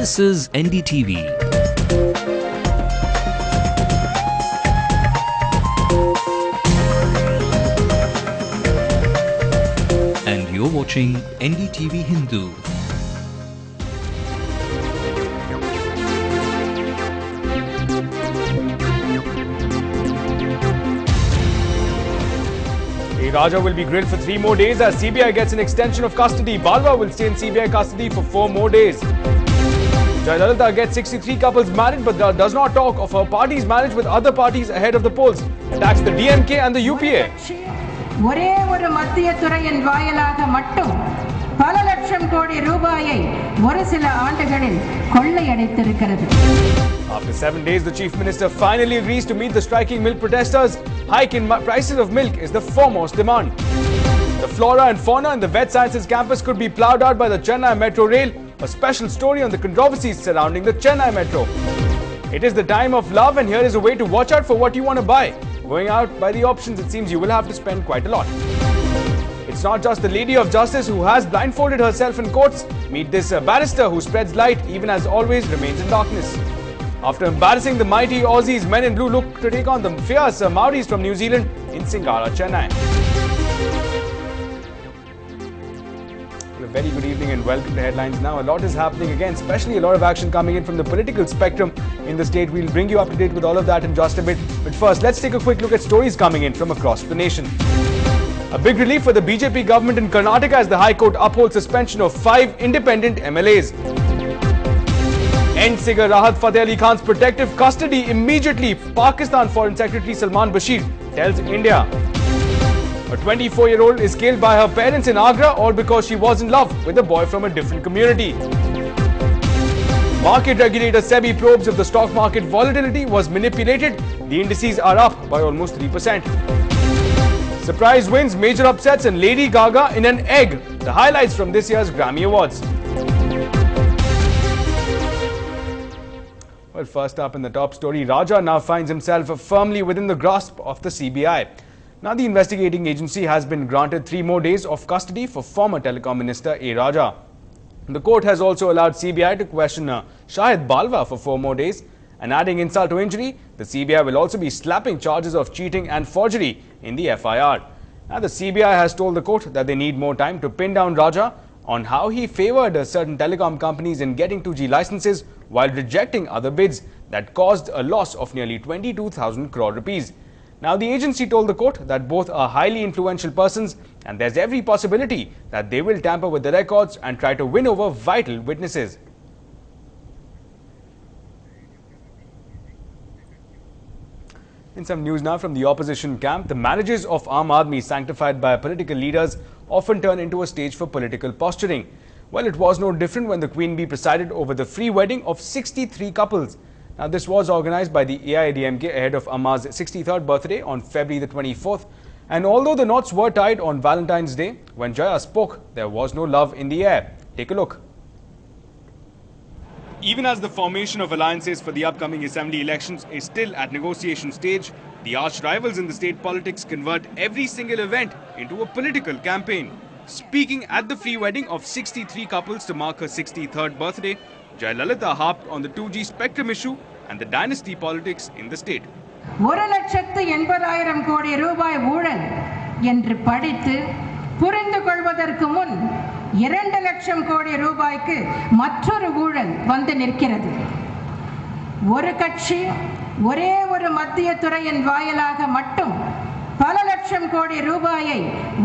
This is NDTV. And you're watching Ndtv-Hindu. Raja will be grilled for 3 more days as CBI gets an extension of custody. Balwa will stay in CBI custody for 4 more days. Jayalalitha gets 63 couples married but does not talk of her party's marriage with other parties ahead of the polls. Attacks the DMK and the UPA. After 7 days, the Chief Minister finally agrees to meet the striking milk protesters. Hike in prices of milk is the foremost demand. The flora and fauna in the Vet Sciences campus could be ploughed out by the Chennai Metro Rail. A special story on the controversies surrounding the Chennai Metro. It is the time of love, and here is a way to watch out for what you want to buy. Going out by the options, it seems you will have to spend quite a lot. It's not just the Lady of Justice who has blindfolded herself in courts. Meet this barrister who spreads light, even as always remains in darkness. After embarrassing the mighty Aussies, men in blue look to take on the fierce Maoris from New Zealand in Singara, Chennai. Well, a very good evening and welcome to Headlines Now. A lot is happening again, especially a lot of action coming in from the political spectrum in the state. We'll bring you up to date with all of that in just a bit. But first, let's take a quick look at stories coming in from across the nation. A big relief for the BJP government in Karnataka as the High Court upholds suspension of 5 independent MLAs. End Singer Rahat Fateh Ali Khan's protective custody immediately, Pakistan Foreign Secretary Salman Bashir tells India. A 24-year-old is killed by her parents in Agra all because she was in love with a boy from a different community. Market regulator SEBI probes if the stock market volatility was manipulated. The indices are up by almost 3%. Surprise wins, major upsets and Lady Gaga in an egg. The highlights from this year's Grammy Awards. Well, first up in the top story, Raja now finds himself firmly within the grasp of the CBI. Now the investigating agency has been granted 3 more days of custody for former Telecom Minister A. Raja. The court has also allowed CBI to question Shahid Balwa for 4 more days. And adding insult to injury, the CBI will also be slapping charges of cheating and forgery in the FIR. Now the CBI has told the court that they need more time to pin down Raja on how he favoured certain telecom companies in getting 2G licenses while rejecting other bids that caused a loss of nearly 22,000 crore rupees. Now the agency told the court that both are highly influential persons and there's every possibility that they will tamper with the records and try to win over vital witnesses. In some news now from the opposition camp, the marriages of Aam Aadmi sanctified by political leaders often turn into a stage for political posturing. Well, it was no different when the Queen Bee presided over the free wedding of 63 couples. Now, this was organized by the AIADMK ahead of Amma's 63rd birthday on February the 24th. And although the knots were tied on Valentine's Day, when Jaya spoke, there was no love in the air. Take a look. Even as the formation of alliances for the upcoming assembly elections is still at negotiation stage, the arch rivals in the state politics convert every single event into a political campaign. Speaking at the free wedding of 63 couples to mark her 63rd birthday, Jayalalitha harped on the 2G spectrum issue and the dynasty politics in the state. 1,80,000 கோடி ரூபாய் ஊழல் என்று படித்து புரிந்து கொள்வதற்கு முன் 2 லட்சம் கோடி ரூபாய்க்கு மற்றொரு ஊழல் வந்து நிற்கிறது. ஒரு கட்சி ஒரே ஒரு மத்திய துறையின் வாயிலாக மட்டும் பல லட்சம் கோடி ரூபாயை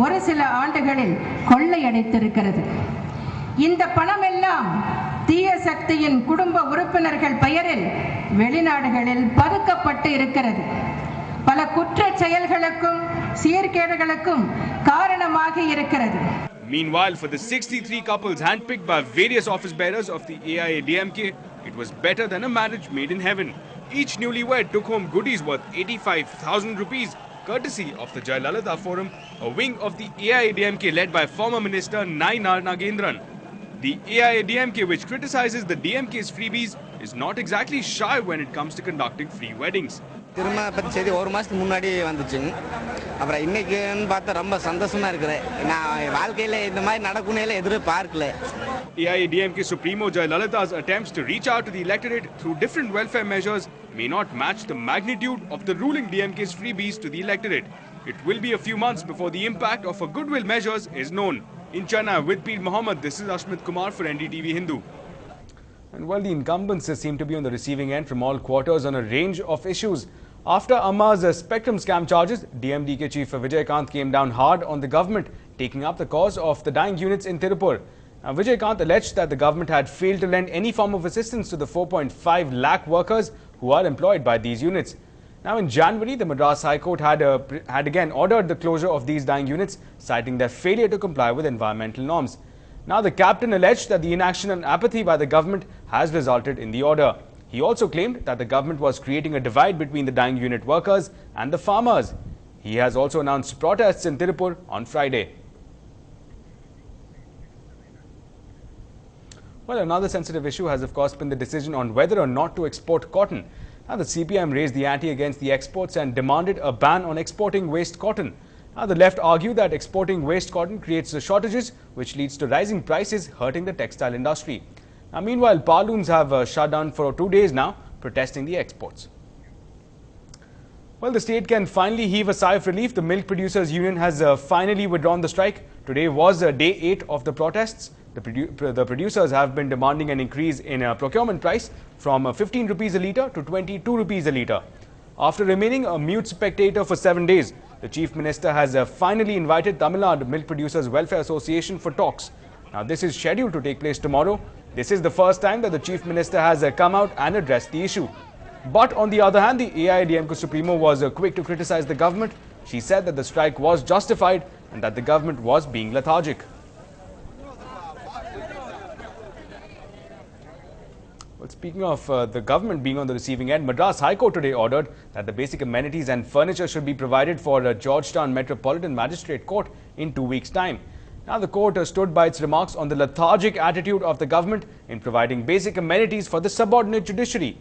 ஒரு சில ஆண்டுகளில் கொள்ளையடித்திருக்கிறது. இந்த பணம் எல்லாம் தீய சக்தியின் குடும்ப உறுப்பினர்கள் பெயரில் வெளிநாடுகளில் பதுக்கப்பட்டு இருக்கிறது. பல குற்ற செயல்களுக்கும் சீர்கேடுகளுக்கும் காரணமாகி இருக்கிறது. Meanwhile, for the 63 couples handpicked by various office bearers of the AIADMK, it was better than a marriage made in heaven. Each newlywed took home goodies worth 85,000 rupees, courtesy of the Jayalalitha Forum, a wing of the AIADMK led by former Minister Nainar Nagendran. The AIADMK, which criticizes the DMK's freebies, is not exactly shy when it comes to conducting free weddings. திருமண பற்றி செய்தி ஒரு மாதத்துக்கு முன்னாடி வந்துச்சுங்க. அப்புறம் இன்றைக்குன்னு பார்த்தா ரொம்ப சந்தோஷமாக இருக்கிறேன். நான் வாழ்க்கையில் இந்த மாதிரி நடக்கும்னே எதிர்பார்க்கல. AIADMK Supremo Jayalalitha's attempts to reach out to the electorate through different welfare measures may not match the magnitude of the ruling DMK's freebies to the electorate. It will be a few months before the impact of her goodwill measures is known. In Chennai, with Pir Mohammed, this is Ashmit Kumar for Ndtv-Hindu. And while the incumbents seem to be on the receiving end from all quarters on a range of issues, after Amma's spectrum scam charges, DMDK chief Vijay Kant came down hard on the government, taking up the cause of the dying units in Tirupur. Now, Vijay Kant alleged that the government had failed to lend any form of assistance to the 4.5 lakh workers who are employed by these units. Now, in January, the Madras High Court had again ordered the closure of these dying units, citing their failure to comply with environmental norms. Now, the captain alleged that the inaction and apathy by the government has resulted in the order. He also claimed that the government was creating a divide between the dying unit workers and the farmers. He has also announced protests in Tirupur on Friday. Well, another sensitive issue has of course been the decision on whether or not to export cotton. Now, the CPM raised the ante against the exports and demanded a ban on exporting waste cotton. Now, the left argued that exporting waste cotton creates shortages, which leads to rising prices, hurting the textile industry. Now, meanwhile, Paloons have shut down for 2 days now, protesting the exports. Well, the state can finally heave a sigh of relief. The Milk Producers Union has finally withdrawn the strike. Today was day 8 of the protests. The producers have been demanding an increase in procurement price from 15 rupees a litre to 22 rupees a litre. After remaining a mute spectator for 7 days, the Chief Minister has finally invited Tamil Nadu Milk Producers Welfare Association for talks. Now, this is scheduled to take place tomorrow. This is the first time that the Chief Minister has come out and addressed the issue. But on the other hand, the AIADMK Supremo was quick to criticize the government. She said that the strike was justified and that the government was being lethargic. Well, speaking of the government being on the receiving end, Madras High Court today ordered that the basic amenities and furniture should be provided for Georgetown Metropolitan Magistrate Court in 2 weeks' time. Now, the court stood by its remarks on the lethargic attitude of the government in providing basic amenities for the subordinate judiciary.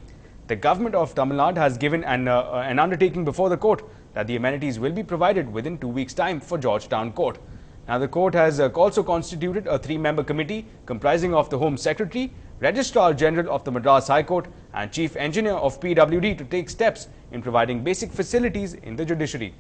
The government of Tamil Nadu has given an undertaking before the court that the amenities will be provided within 2 weeks' time for Georgetown Court. Now, the court has also constituted a 3-member committee comprising of the Home Secretary, Registrar General of the Madras High Court and Chief Engineer of PWD to take steps in providing basic facilities in the judiciary.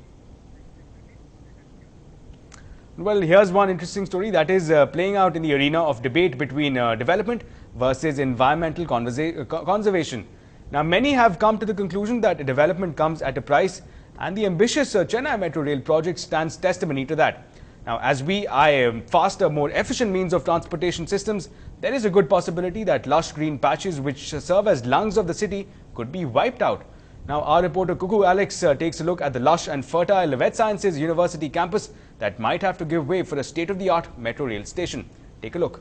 Well, here's one interesting story that is playing out in the arena of debate between development versus environmental conservation. Now, many have come to the conclusion that development comes at a price, and the ambitious Chennai Metro Rail project stands testimony to that. Now, as we eye faster, more efficient means of transportation systems, there is a good possibility that lush green patches which serve as lungs of the city could be wiped out. Now, our reporter Kuku Alex takes a look at the lush and fertile Vet Sciences University campus that might have to give way for a state-of-the-art metro rail station. Take a look.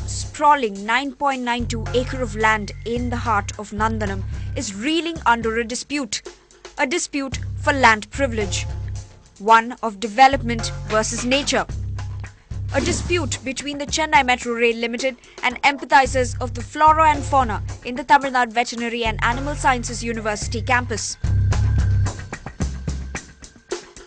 Sprawling 9.92 acre of land in the heart of Nandanam is reeling under a dispute for land privilege, one of development versus nature, a dispute between the Chennai Metro Rail Limited and empathizers of the flora and fauna in the Tamil Nadu Veterinary and Animal Sciences University campus.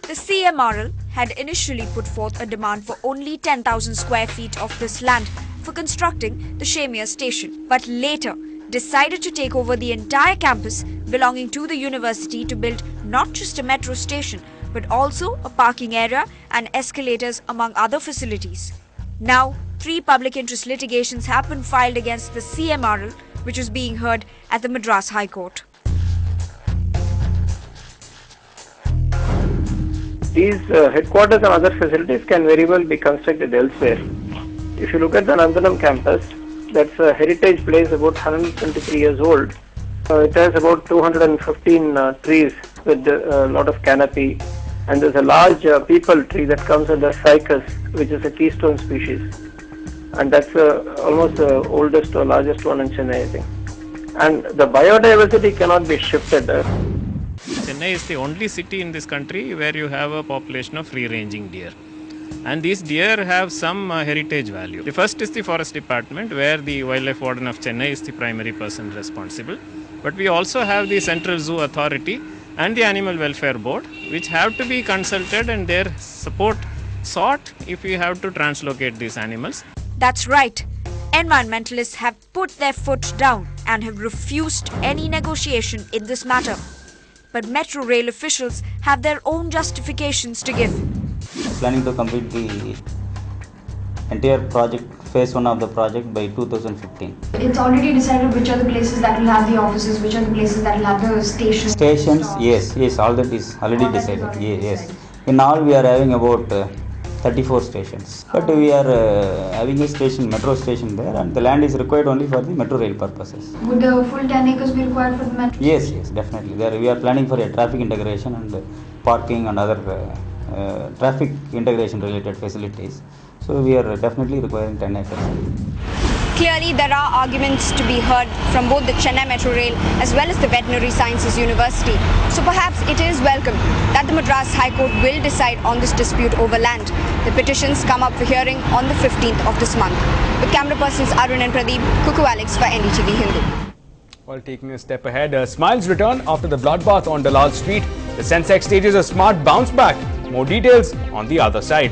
The CMRL had initially put forth a demand for only 10,000 square feet of this land for constructing the Shamir station, but later decided to take over the entire campus belonging to the university to build not just a metro station but also a parking area and escalators among other facilities. Now, 3 public interest litigations have been filed against the CMRL, which is being heard at the Madras High Court. These headquarters and other facilities can very well be constructed elsewhere. If you look at the Nandanam campus, that's a heritage place about 123 years old. It has about 215 trees with a lot of canopy, and there's a large peepal tree that comes under ficus, which is a keystone species, and that's almost the oldest or largest one in Chennai, I think. And the biodiversity cannot be shifted. In Chennai is the only city in this country where you have a population of free-ranging deer. And these deer have some heritage value. The first is the Forest Department, where the Wildlife Warden of Chennai is the primary person responsible. But we also have the Central Zoo Authority and the Animal Welfare Board, which have to be consulted and their support sought if we have to translocate these animals. That's right. Environmentalists have put their foot down and have refused any negotiation in this matter. But Metro Rail officials have their own justifications to give. Planning to complete the entire project, phase 1 of the project by 2015. It's already decided which are the places that will have the offices, which are the places that will have the stations. Stations, yes, all that is already decided. Yes. In all, we are having about 34 stations. But we are having a station, metro station there, and the land is required only for the metro rail purposes. Would the full 10 acres be required for the metro? Yes, definitely. There we are planning for a traffic integration and parking and other traffic integration related facilities. So we are definitely requiring 10 acres. Clearly, there are arguments to be heard from both the Chennai Metro Rail as well as the Veterinary Sciences University. So perhaps it is welcome that the Madras High Court will decide on this dispute over land. The petitions come up for hearing on the 15th of this month. With camera persons Arun and Pradeep, Kuku Alex for NDTV Hindu. While taking a step ahead, smiles return after the bloodbath on Dalal Street. The Sensex stages a smart bounce back. More details on the other side.